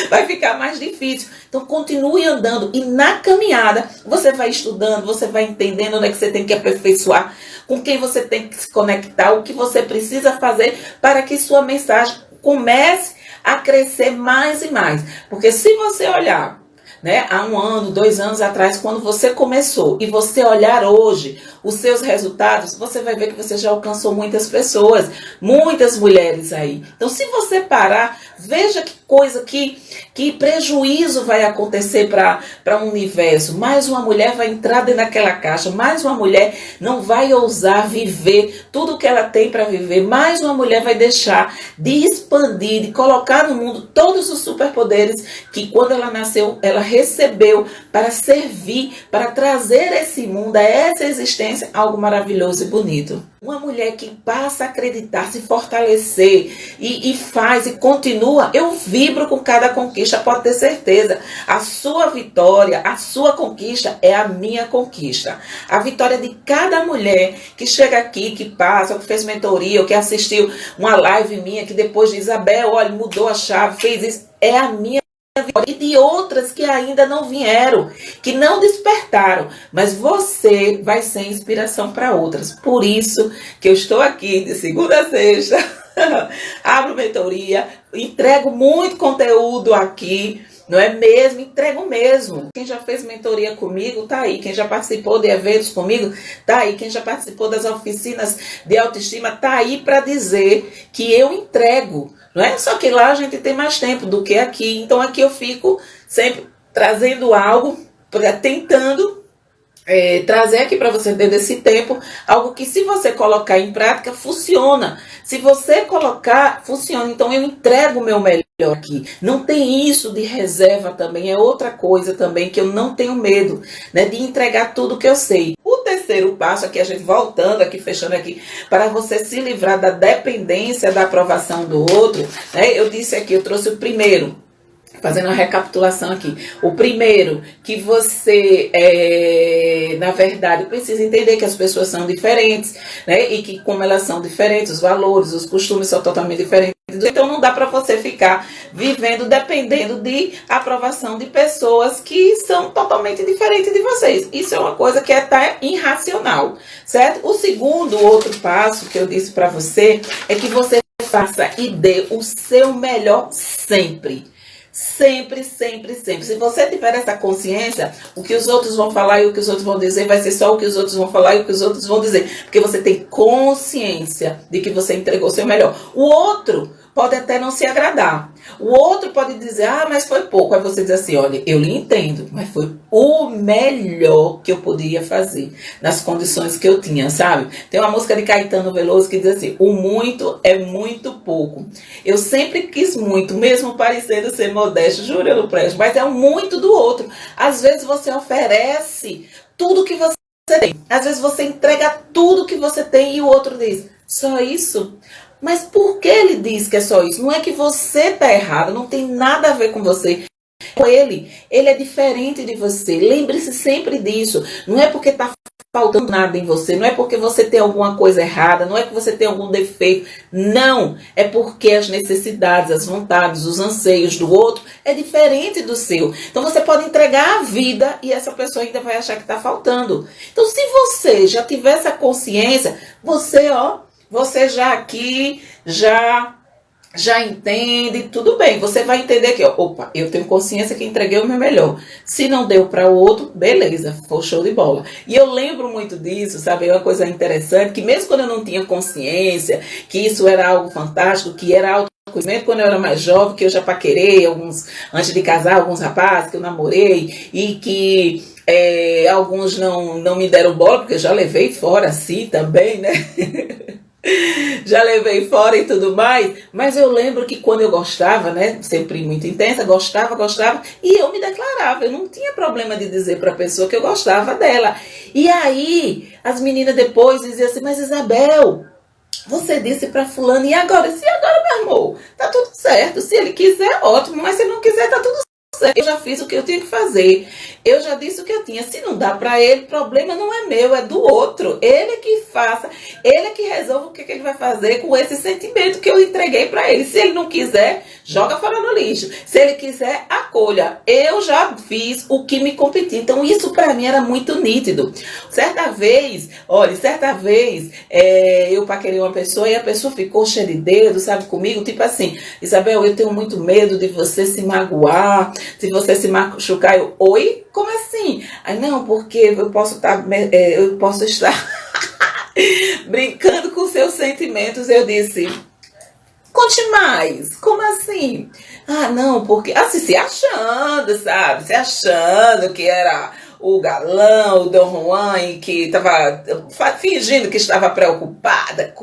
Vai ficar mais difícil. Então continue andando, e na caminhada você vai estudando, você vai entendendo onde é que você tem que aperfeiçoar, com quem você tem que se conectar, o que você precisa fazer para que sua mensagem comece a crescer mais e mais. Porque se você olhar, né, há 1 ano, 2 anos atrás, quando você começou, e você olhar hoje os seus resultados, você vai ver que você já alcançou muitas pessoas, muitas mulheres aí. Então, se você parar, veja que coisa, que prejuízo vai acontecer para o universo. Mais uma mulher vai entrar dentro daquela caixa, mais uma mulher não vai ousar viver tudo que ela tem para viver, mais uma mulher vai deixar de expandir, de colocar no mundo todos os superpoderes que quando ela nasceu, ela recebeu para servir, para trazer a esse mundo, a essa existência, algo maravilhoso e bonito. Uma mulher que passa a acreditar, se fortalecer e faz e continua, eu vibro com cada conquista, pode ter certeza. A sua vitória, a sua conquista é a minha conquista. A vitória de cada mulher que chega aqui, que passa, ou que fez mentoria, ou que assistiu uma live minha, que depois diz: Isabel, olha, mudou a chave, fez isso, é a minha vitória. E de outras que ainda não vieram, que não despertaram, mas você vai ser inspiração para outras. Por isso que eu estou aqui de segunda a sexta, abro mentoria, entrego muito conteúdo aqui, não é mesmo? Entrego mesmo. Quem já fez mentoria comigo, tá aí. Quem já participou de eventos comigo, tá aí. Quem já participou das oficinas de autoestima, tá aí para dizer que eu entrego. Não é? Só que lá a gente tem mais tempo do que aqui. Então aqui eu fico sempre trazendo algo, tentando trazer aqui para você dentro desse tempo algo que, se você colocar em prática, funciona. Se você colocar, funciona. Então eu entrego o meu melhor aqui. Não tem isso de reserva também. É outra coisa também que eu não tenho medo, né, de entregar tudo que eu sei. O terceiro passo aqui, a gente voltando aqui, fechando aqui, para você se livrar da dependência da aprovação do outro, né, eu disse aqui, eu trouxe o primeiro. Fazendo uma recapitulação aqui. O primeiro, que você, na verdade, precisa entender que as pessoas são diferentes, né? E que, como elas são diferentes, os valores, os costumes são totalmente diferentes. Então não dá para você ficar vivendo dependendo de aprovação de pessoas que são totalmente diferentes de vocês. Isso é uma coisa que é até irracional, certo? O segundo, outro passo que eu disse para você é que você faça e dê o seu melhor sempre. Sempre, sempre, sempre. Se você tiver essa consciência, o que os outros vão falar e o que os outros vão dizer vai ser só o que os outros vão falar e o que os outros vão dizer. Porque você tem consciência de que você entregou o seu melhor. O outro pode até não se agradar. O outro pode dizer, ah, mas foi pouco. Aí você diz assim, olha, eu lhe entendo, mas foi o melhor que eu podia fazer, nas condições que eu tinha, sabe? Tem uma música de Caetano Veloso que diz assim, o muito é muito pouco. Eu sempre quis muito, mesmo parecendo ser modesto, juro, eu não presto, mas é o muito do outro. Às vezes você oferece tudo que você tem. Às vezes você entrega tudo que você tem e o outro diz, só isso? Mas por que ele diz que é só isso? Não é que você está errado, não tem nada a ver com você. Com ele é diferente de você. Lembre-se sempre disso. Não é porque está faltando nada em você, não é porque você tem alguma coisa errada, não é que você tem algum defeito. Não, é porque as necessidades, as vontades, os anseios do outro é diferente do seu. Então você pode entregar a vida e essa pessoa ainda vai achar que está faltando. Então se você já tiver essa consciência, você já aqui, já entende, tudo bem. Você vai entender que, opa, eu tenho consciência que entreguei o meu melhor. Se não deu para o outro, beleza, foi show de bola. E eu lembro muito disso, sabe? É uma coisa interessante, que mesmo quando eu não tinha consciência, que isso era algo fantástico, que era autoconhecimento, quando eu era mais jovem, que eu já paquerei antes de casar, alguns rapazes que eu namorei, e que alguns não me deram bola, porque eu já levei fora assim também, né? Já levei fora e tudo mais, mas eu lembro que quando eu gostava, né, sempre muito intensa, gostava, e eu me declarava, eu não tinha problema de dizer para a pessoa que eu gostava dela. E aí, as meninas depois diziam assim, mas Isabel, você disse para fulano, e agora? Se agora, meu amor, tá tudo certo, se ele quiser, ótimo, mas se não quiser, tá tudo certo. Eu já fiz o que eu tinha que fazer. Eu já disse o que eu tinha. Se não dá para ele, o problema não é meu, é do outro. Ele é que faça, ele é que resolva o que ele vai fazer com esse sentimento que eu entreguei para ele. Se ele não quiser, joga fora no lixo. Se ele quiser, acolha. Eu já fiz o que me competia. Então isso para mim era muito nítido. Certa vez, eu paquerei uma pessoa e a pessoa ficou cheia de dedo, sabe, comigo, tipo assim, Isabel, eu tenho muito medo de você se magoar, se você se machucar. Oi? Como assim? Aí, não, porque eu posso estar brincando com seus sentimentos. Eu disse, conte mais. Como assim? Ah, não, porque assim, se achando, sabe? Se achando que era o galão, o Dom Juan, e que estava fingindo que estava preocupado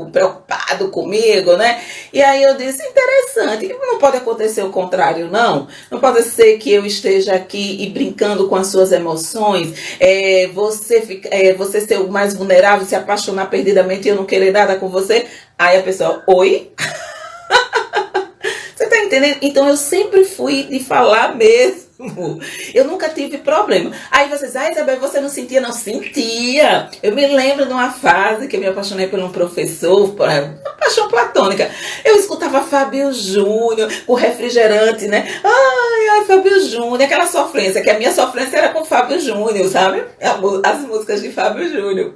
comigo, né? E aí eu disse, interessante, não pode acontecer o contrário, não? Não pode ser que eu esteja aqui e brincando com as suas emoções, você ser o mais vulnerável, se apaixonar perdidamente e eu não querer nada com você? Aí a pessoa, oi? Você tá entendendo? Então eu sempre fui de falar mesmo. Eu nunca tive problema. Aí vocês, Isabel, você não sentia? Não sentia. Eu me lembro de uma fase que eu me apaixonei por um professor, uma paixão platônica. Eu escutava Fábio Júnior, o refrigerante, né? Ai, Fábio Júnior, aquela sofrência, que a minha sofrência era com Fábio Júnior, sabe? As músicas de Fábio Júnior.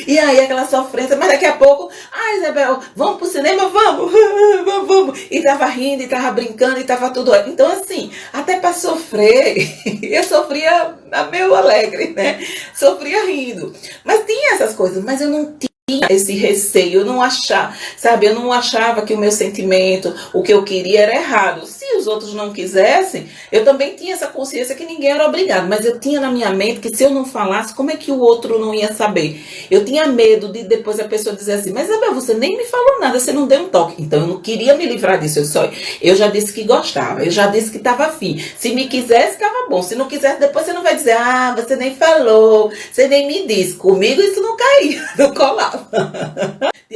E aí aquela sofrência, mas daqui a pouco, Isabel, vamos pro cinema? Vamos. E tava rindo, e tava brincando, e tava tudo. Então assim, até para sofrer, eu sofria meio alegre, né? Sofria rindo. Mas tinha essas coisas, mas eu não tinha esse receio, eu não achava que o meu sentimento, o que eu queria era errado. Se os outros não quisessem, eu também tinha essa consciência que ninguém era obrigado, mas eu tinha na minha mente que se eu não falasse, como é que o outro não ia saber? Eu tinha medo de depois a pessoa dizer assim, mas Isabel, você nem me falou nada, você não deu um toque. Então eu não queria me livrar disso, eu já disse que gostava, eu já disse que estava afim. Se me quisesse, ficava bom. Se não quisesse, depois você não vai dizer, você nem falou, você nem me disse. Comigo isso não caía, não colava.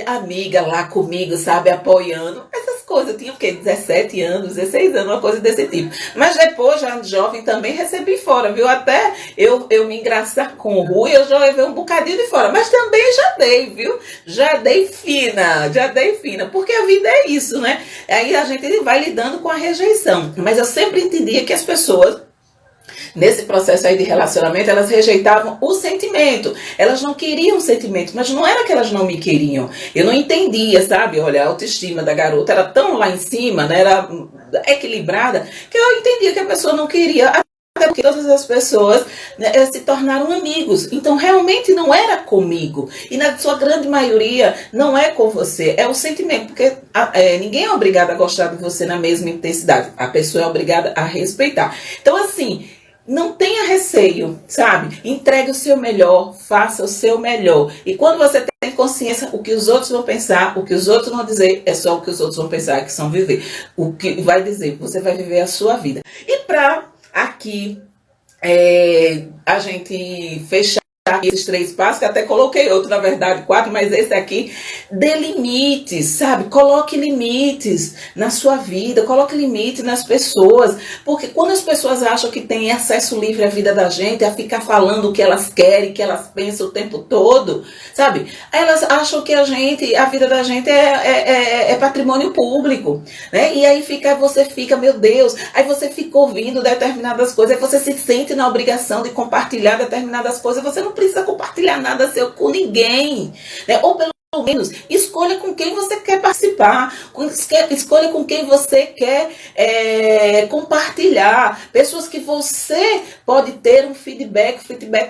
Amiga lá comigo, sabe, apoiando, essas coisas. Eu tinha o quê? 17 anos, 16 anos, uma coisa desse tipo. Mas depois, já jovem, também recebi fora, viu? Até eu me engraçar com o Rui, eu já levei um bocadinho de fora. Mas também já dei, viu? Já dei fina, já dei fina. Porque a vida é isso, né? Aí a gente vai lidando com a rejeição. Mas eu sempre entendia que as pessoas, nesse processo aí de relacionamento, elas rejeitavam o sentimento. Elas não queriam o sentimento, mas não era que elas não me queriam. Eu não entendia, sabe? Olha, a autoestima da garota era tão lá em cima, né? Era equilibrada, que eu entendia que a pessoa não queria. Até porque todas as pessoas, né, se tornaram amigos. Então, realmente não era comigo. E na sua grande maioria, não é com você. É o sentimento. Porque ninguém é obrigado a gostar de você na mesma intensidade. A pessoa é obrigada a respeitar. Então, assim, não tenha receio, sabe? Entregue o seu melhor, faça o seu melhor. E quando você tem consciência, o que os outros vão pensar, o que os outros vão dizer, é só o que os outros vão pensar, que são viver. O que vai dizer, você vai viver a sua vida. E para aqui a gente fechar esses 3 passos, que até coloquei outro, na verdade 4, mas esse aqui, dê limites, sabe? Coloque limites na sua vida, coloque limites nas pessoas, porque quando as pessoas acham que tem acesso livre à vida da gente, a ficar falando o que elas querem, que elas pensam o tempo todo, sabe? Elas acham que a vida da gente é patrimônio público, né? E aí você fica, meu Deus, aí você fica ouvindo determinadas coisas, aí você se sente na obrigação de compartilhar determinadas coisas, você não precisa compartilhar nada seu com ninguém, né? Ou pelo menos, escolha com quem você quer participar, escolha com quem você quer compartilhar, pessoas que você pode ter um feedback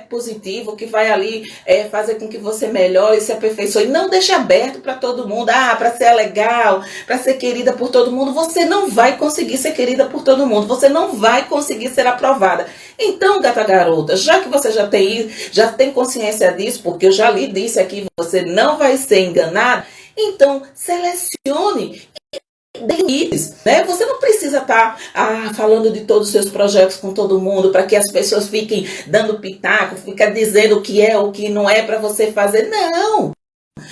positivo, que vai ali fazer com que você melhore, se aperfeiçoe. Não deixe aberto para todo mundo, para ser legal, para ser querida por todo mundo. Você não vai conseguir ser querida por todo mundo, você não vai conseguir ser aprovada. Então, gata garota, já que você já tem consciência disso, porque eu já lhe disse aqui, você não vai ser enganado, então selecione limites, né? Você não precisa estar falando de todos os seus projetos com todo mundo, para que as pessoas fiquem dando pitaco, fiquem dizendo o que é, o que não é para você fazer. Não!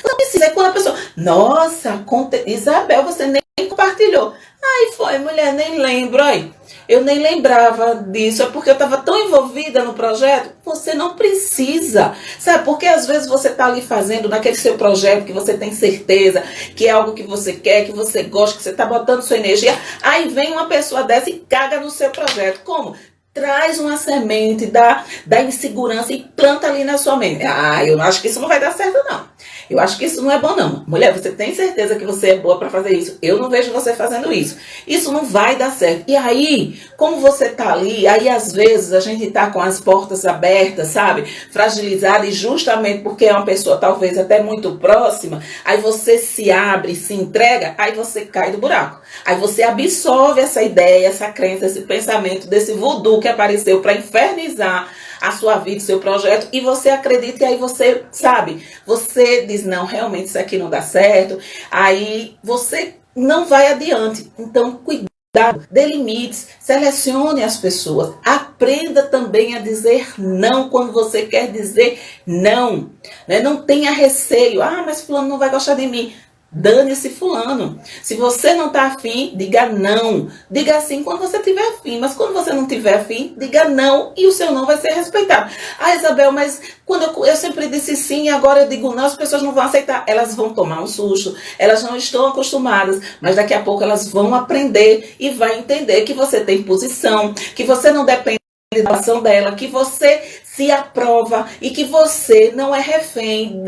Não precisa. É quando a pessoa, nossa, Isabel, você nem compartilhou. Ai, foi, mulher, nem lembro, aí. Eu nem lembrava disso, é porque eu estava tão envolvida no projeto. Você não precisa, sabe? Porque às vezes você está ali fazendo naquele seu projeto que você tem certeza que é algo que você quer, que você gosta, que você está botando sua energia. Aí vem uma pessoa dessa e caga no seu projeto. Como? Traz uma semente da insegurança e planta ali na sua mente. Eu acho que isso não vai dar certo, não. Eu acho que isso não é bom, não. Mulher, você tem certeza que você é boa para fazer isso? Eu não vejo você fazendo isso. Isso não vai dar certo. E aí, como você tá ali, aí às vezes a gente tá com as portas abertas, sabe? Fragilizada, e justamente porque é uma pessoa talvez até muito próxima, aí você se abre, se entrega, aí você cai do buraco. Aí você absorve essa ideia, essa crença, esse pensamento desse voodoo que apareceu para infernizar a sua vida, o seu projeto, e você acredita, e aí você, sabe, você diz, não, realmente isso aqui não dá certo, aí você não vai adiante. Então, cuidado, dê limites, selecione as pessoas, aprenda também a dizer não quando você quer dizer não, né? Não tenha receio, mas fulano não vai gostar de mim. Dane-se fulano. Se você não está afim, diga não. Diga sim quando você tiver afim. Mas quando você não tiver afim, diga não. E o seu não vai ser respeitado. Isabel, mas quando eu sempre disse sim e agora eu digo não, as pessoas não vão aceitar. Elas vão tomar um susto. Elas não estão acostumadas. Mas daqui a pouco elas vão aprender e vai entender que você tem posição, que você não depende da ação dela, que você se aprova e que você não é refém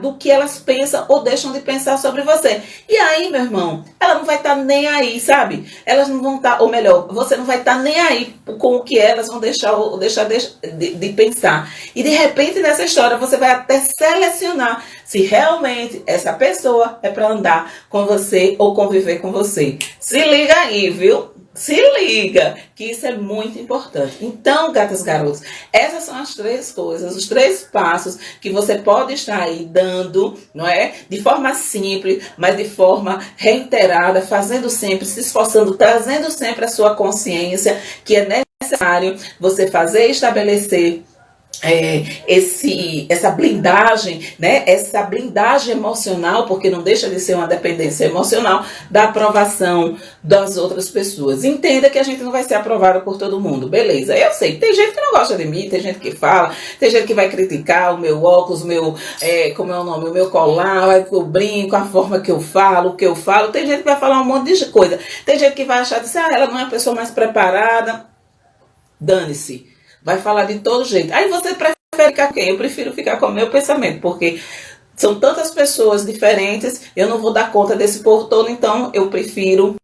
do que elas pensam ou deixam de pensar sobre você. E aí, meu irmão, ela não vai estar nem aí, sabe? Elas não vão estar, ou melhor, você não vai estar nem aí com o que elas vão deixar ou deixar de pensar. E de repente, nessa história, você vai até selecionar se realmente essa pessoa é para andar com você ou conviver com você. Se liga aí, viu? Se liga, que isso é muito importante. Então, gatas garotos, essas são as 3 coisas, os 3 passos que você pode estar aí dando, não é? De forma simples, mas de forma reiterada, fazendo sempre, se esforçando, trazendo sempre a sua consciência, que é necessário você fazer e estabelecer essa blindagem, né? Essa blindagem emocional, porque não deixa de ser uma dependência emocional da aprovação das outras pessoas. Entenda que a gente não vai ser aprovada por todo mundo, beleza? Eu sei, tem gente que não gosta de mim, tem gente que fala, tem gente que vai criticar o meu óculos, como é o nome, o meu colar, o brinco, a forma que eu falo, o que eu falo. Tem gente que vai falar um monte de coisa. Tem gente que vai achar assim, ela não é a pessoa mais preparada. Dane-se. Vai falar de todo jeito. Aí você prefere ficar com quem? Eu prefiro ficar com o meu pensamento, porque são tantas pessoas diferentes, eu não vou dar conta desse povo todo, então eu prefiro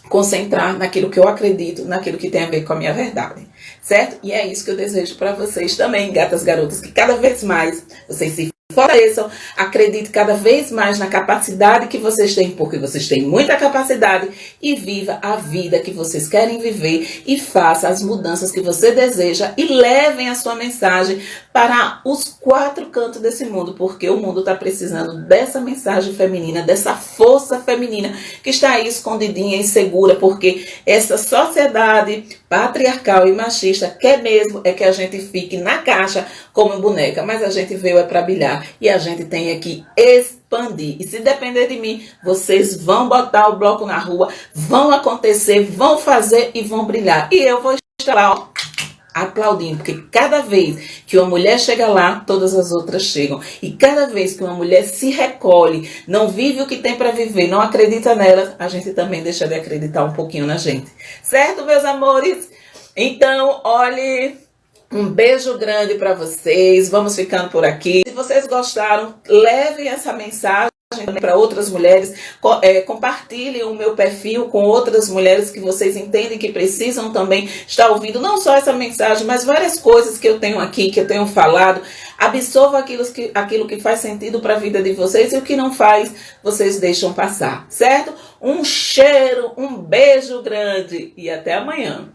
concentrar naquilo que eu acredito, naquilo que tem a ver com a minha verdade, certo? E é isso que eu desejo para vocês também, gatas, garotas, que cada vez mais vocês se fortaleçam, acredite cada vez mais na capacidade que vocês têm, porque vocês têm muita capacidade, e viva a vida que vocês querem viver e faça as mudanças que você deseja e levem a sua mensagem para os 4 cantos desse mundo, porque o mundo está precisando dessa mensagem feminina, dessa força feminina que está aí escondidinha e segura, porque essa sociedade patriarcal e machista quer mesmo é que a gente fique na caixa como boneca, mas a gente veio para brilhar e a gente tem que expandir. E se depender de mim, vocês vão botar o bloco na rua, vão acontecer, vão fazer e vão brilhar. E eu vou estar lá, ó, aplaudindo, porque cada vez que uma mulher chega lá, todas as outras chegam. E cada vez que uma mulher se recolhe, não vive o que tem para viver, não acredita nela, a gente também deixa de acreditar um pouquinho na gente. Certo, meus amores? Então, olhe, um beijo grande para vocês. Vamos ficando por aqui. Se vocês gostaram, levem essa mensagem para outras mulheres, compartilhem o meu perfil com outras mulheres que vocês entendem que precisam também estar ouvindo, não só essa mensagem, mas várias coisas que eu tenho aqui, que eu tenho falado. Absorva aquilo que faz sentido para a vida de vocês, e o que não faz, vocês deixam passar, certo? Um cheiro, um beijo grande e até amanhã.